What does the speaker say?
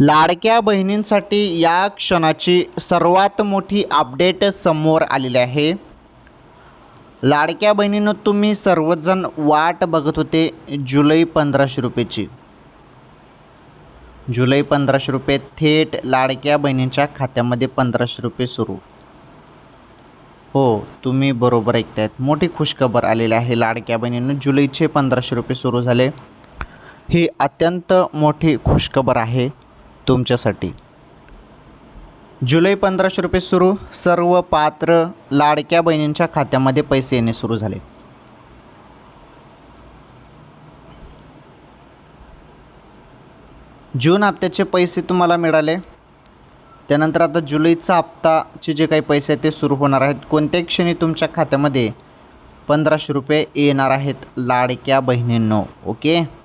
लाडक्या बहिणींसाठी या क्षणाची सर्वात मोठी अपडेट समोर आलेली आहे. लाडक्या बहिणींनो, तुम्ही सर्वजण वाट बघत होते जुलै 1500 रुपयेची. जुलै 1500 रुपये थेट लाडक्या बहिणींच्या खात्यामध्ये 1500 रुपये सुरू. हो, तुम्ही बरोबर ऐकतायत. मोठी खुशखबर आलेली आहे लाडक्या बहिणींनो. जुलैचे 1500 रुपये सुरू झाले. ही अत्यंत मोठी खुशखबर आहे तुमच्यासाठी. जुलै 1500 रुपये सुरू. सर्व पात्र लाडक्या बहिणींच्या खात्यामध्ये पैसे येणे सुरू झाले. जून हप्त्याचे पैसे तुम्हाला मिळाले. त्यानंतर आता जुलैचा हप्ताचे जे काही पैसे आहेत ते सुरू होणार आहेत. कोणत्याही क्षणी तुमच्या खात्यामध्ये 1500 रुपये येणार आहेत लाडक्या बहिणींनो. ओके.